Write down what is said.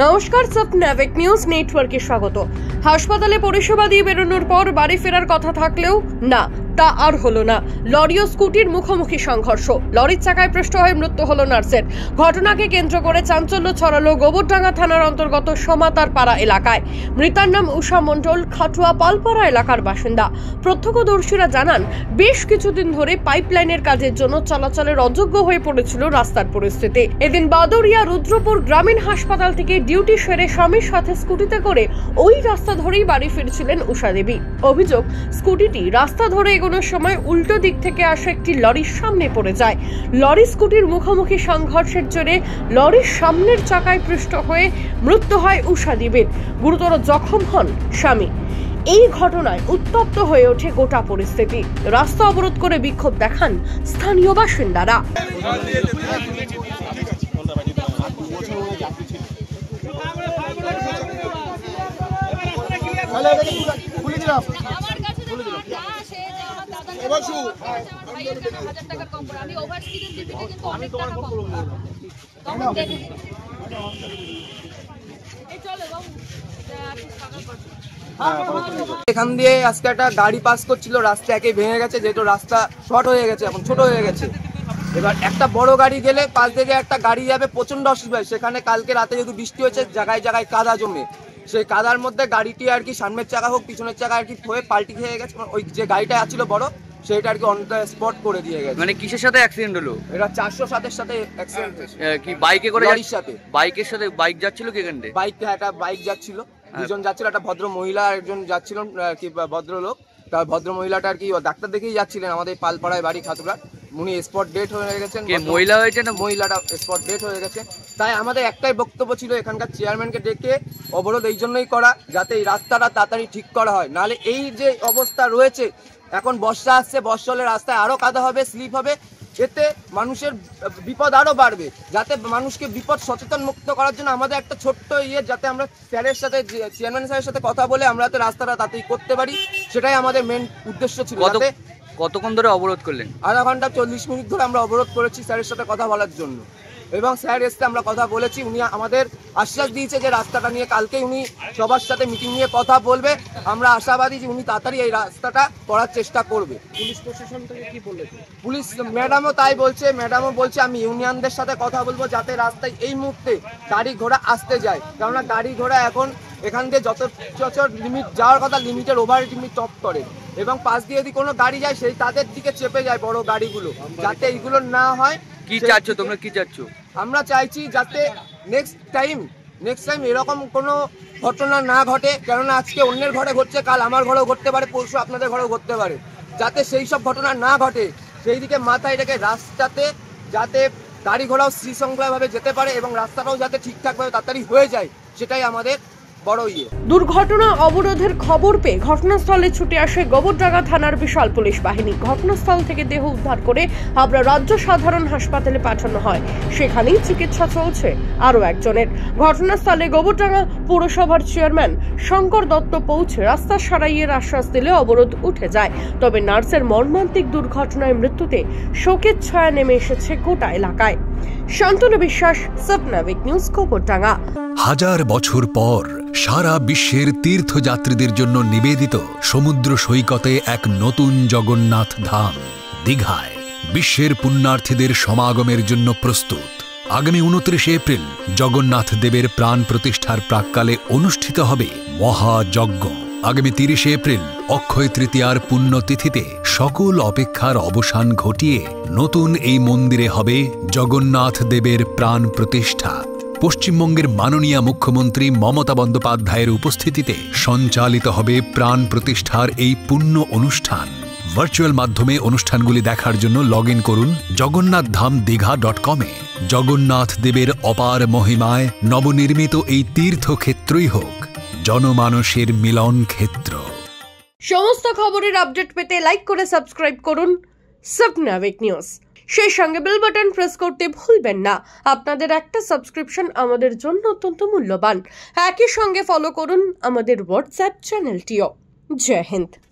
নমস্কার, সাপনাভিক নিউজ নেটওয়ার্কে স্বাগত। হাসপাতালে পরিষেবা দিয়ে বেরোনোর পর বাড়ি ফেরার কথা থাকলেও না, তা আর হলো না। লরি ও স্কুটির মুখোমুখি সংঘর্ষ, লরির চাকায় পৃষ্ঠ হয়ে মৃত্যু হলো নার্সের। ঘটনাকে কেন্দ্র করে চাঞ্চল্য ছড়ালো গোবরডাঙ্গা থানার অন্তর্গত সমাতার পাড়া এলাকায়। মৃতার নাম উষা মণ্ডল, খাটুয়া পালপাড়া এলাকার বাসিন্দা। প্রত্যক্ষদর্শীরা জানান, বেশ কিছুদিন ধরে পাইপলাইনের কাজের জন্য চলাচলের অযোগ্য হয়ে পড়েছিল রাস্তার পরিস্থিতি। এদিন বাদুরিয়া রুদ্রপুর গ্রামীণ হাসপাতাল থেকে ডিউটি সেরে স্বামীর সাথে স্কুটিতে করে ওই রাস্তা ধরেই বাড়ি ফিরছিলেন উষা দেবী। অভিযোগ, স্কুটিটি রাস্তা ধরে এগোনোর সময় উল্টো দিক থেকে আসা একটি লরির সামনে পড়ে যায়। লরি স্কুটির মুখোমুখি সংঘর্ষের জেরে লরির সামনের চাকায় পৃষ্ঠ হয়ে মৃত্যু হয় উষা দেবীর। গুরুতর জখম হন স্বামী। এই ঘটনায় উত্তপ্ত হয়ে ওঠে গোটা পরিস্থিতি। রাস্তা অবরোধ করে বিক্ষোভ দেখান স্থানীয় বাসিন্দারা। এখান দিয়ে আজকে একটা গাড়ি পাস করছিল, রাস্তা একে ভেঙে গেছে, যেহেতু রাস্তা শর্ট হয়ে গেছে, এখন ছোট হয়ে গেছে। এবার একটা বড় গাড়ি গেলে পাশ থেকে একটা গাড়ি যাবে, প্রচন্ড অসুবিধা। সেখানে কালকে রাতে যেহেতু বৃষ্টি হয়েছে, জায়গায় জায়গায় কাদা জমে, সেই কাদার মধ্যে গাড়িটি আর কি সামনের চাকা হোক পিছনের চাকা আর কি হয়ে পাল্টি খেয়ে গেছে। ওই যে গাড়িটা আছিল বড়, সেটা আর কি অন দ্য স্পট করে দিয়ে গেছে। মানে কিসের সাথে অ্যাক্সিডেন্ট হলো? এটা 407-এর সাথে অ্যাক্সিডেন্ট হয়েছে। কি বাইকে করে? গাড়ির সাথে। বাইকের সাথে বাইক যাচ্ছিল কি এখান থেকে? বাইক, একটা বাইক যাচ্ছিল, দুজন যাচ্ছিল, একটা ভদ্র মহিলা আর একজন যাচ্ছিল কি ভদ্রলোক। তার ভদ্র মহিলাটা আর কি ডাক্তার দেখেই যাচ্ছিলেন, আমাদের পালপাড়ায় বাড়ি খাতুরা। উনি স্পট ডেট হয়ে গেছেন। মহিলা হয়েছে না? মহিলাটা স্পট ডেট হয়ে গেছে। তাই আমাদের একটাই বক্তব্য ছিল, এখানকার চেয়ারম্যানকে ডেকে অবরোধ এই জন্যই করা, যাতে এই রাস্তাটা তাড়াতাড়ি ঠিক করা হয়। নাহলে এই যে অবস্থা রয়েছে, এখন বর্ষা আসছে, বর্ষা হলে রাস্তায় আরো কাদা হবে, স্লিপ হবে, এতে মানুষের বিপদ আরো বাড়বে। যাতে মানুষকে বিপদ সচেতন মুক্ত করার জন্য আমাদের একটা ছোট্ট যাতে আমরা স্যারের সাথে, চেয়ারম্যান স্যারের সাথে কথা বলে আমরা যাতে রাস্তাটা তাড়াতাড়ি করতে পারি, সেটাই আমাদের মেন উদ্দেশ্য ছিল। কতক্ষণ ধরে অবরোধ করলেন? আধা ঘন্টা 40 মিনিট ধরে আমরা অবরোধ করেছি স্যারের সাথে কথা বলার জন্য। এবং স্যার এসে আমরা কথা বলেছি, উনি আমাদের আশ্বাস দিয়েছে যে রাস্তাটা নিয়ে কালকে উনি সবার সাথে মিটিং নিয়ে কথা বলবে। আমরা আশাবাদী যে উনি তাড়াতাড়ি এই রাস্তাটা করার চেষ্টা করবে। পুলিশ প্রশাসন থেকে কি বললেন? পুলিশ ম্যাডামও তাই বলছে, ম্যাডামও বলছে আমি ইউনিয়নদের সাথে কথা বলবো যাতে রাস্তায় এই মুহূর্তে গাড়ি ঘোড়া আসতে যায়। কেননা গাড়ি ঘোড়া এখন এখান দিয়ে যত লিমিট যাওয়ার কথা, লিমিটের ওভার লিমিট টপ করে, এবং পাশ দিয়ে যদি কোনো গাড়ি যায় সেই তাদের দিকে চেপে যায় বড় গাড়িগুলো, যাতে এইগুলো না হয়। কি চাচ্ছ তোমরা, কি চাচ্ছ? আমরা চাইছি যাতে নেক্সট টাইম এরকম কোনো ঘটনা না ঘটে। কেননা আজকে অন্যের ঘরে ঘটছে, কাল আমার ঘরেও ঘটতে পারে, পরশু আপনাদের ঘরেও ঘটতে পারে। যাতে সেই সব ঘটনা না ঘটে সেই দিকে মাথায় রেখে রাস্তাতে যাতে গাড়ি ঘোড়াও শৃঙ্খলাভাবে যেতে পারে এবং রাস্তাটাও যাতে ঠিকঠাকভাবে তাড়াতাড়ি হয়ে যায়, সেটাই আমাদের বড় দুর্ঘটনা অবরোধের খবর পেয়ে ঘটনাস্থলে ছুটে আসে গোবরডাঙ্গা থানার বিশাল পুলিশ বাহিনী। ঘটনাস্থল থেকে দেহ উদ্ধার করে হাবড়া রাজ্য সাধারণ হাসপাতালে পাঠানো হয়। সেখানেই চিকিৎসা চলছে আরো একজনের। ঘটনাস্থলে গোবরডাঙ্গা পৌরসভার চেয়ারম্যান শঙ্কর দত্ত পৌঁছে রাস্তা সারাইয়ের আশ্বাস দিলে অবরোধ উঠে যায়। তবে নার্সের মর্মান্তিক দুর্ঘটনায় মৃত্যুতে শোকের ছায়া নেমে এসেছে গোটা এলাকায়। শান্তনু বিশ্বাস, সাপনাভিক নিউজ, গোবরডাঙ্গা। হাজার বছর পর সারা বিশ্বের তীর্থযাত্রীদের জন্য নিবেদিত সমুদ্র সৈকতে এক নতুন জগন্নাথ ধাম দীঘায় বিশ্বের পুণ্যার্থীদের সমাগমের জন্য প্রস্তুত। আগামী 29 এপ্রিল জগন্নাথ দেবের প্রাণ প্রতিষ্ঠার প্রাক্কালে অনুষ্ঠিত হবে মহাযজ্ঞ। আগামী 30 এপ্রিল অক্ষয় তৃতীয়ার পুণ্যতিথিতে সকল অপেক্ষার অবসান ঘটিয়ে নতুন এই মন্দিরে হবে জগন্নাথ দেবের প্রাণ প্রতিষ্ঠা। পশ্চিমবঙ্গের মাননীয় মুখ্যমন্ত্রী মমতা বন্দ্যোপাধ্যায়ের উপস্থিতিতে সঞ্চালিত হবে প্রাণ প্রতিষ্ঠার এই পুণ্য অনুষ্ঠান। ভার্চুয়াল মাধ্যমে অনুষ্ঠানগুলি দেখার জন্য লগ ইন করুন jagonnathdhamdigha.com-এ। জগন্নাথ দেবের অপার মহিমায় নবনির্মিত এই তীর্থক্ষেত্রই হোক জনমানসের মিলন ক্ষেত্র। সমস্ত খবরের আপডেট পেতে লাইক করে সাবস্ক্রাইব করুন সাপনাভিক নিউজ। সেই সঙ্গে বেল বাটন প্রেস করতে ভুলবেন না। আপনাদের একটা সাবস্ক্রিপশন আমাদের জন্য অত্যন্ত মূল্যবান। একই সঙ্গে ফলো করুন আমাদের হোয়াটসঅ্যাপ চ্যানেলটিও। জয় হিন্দ।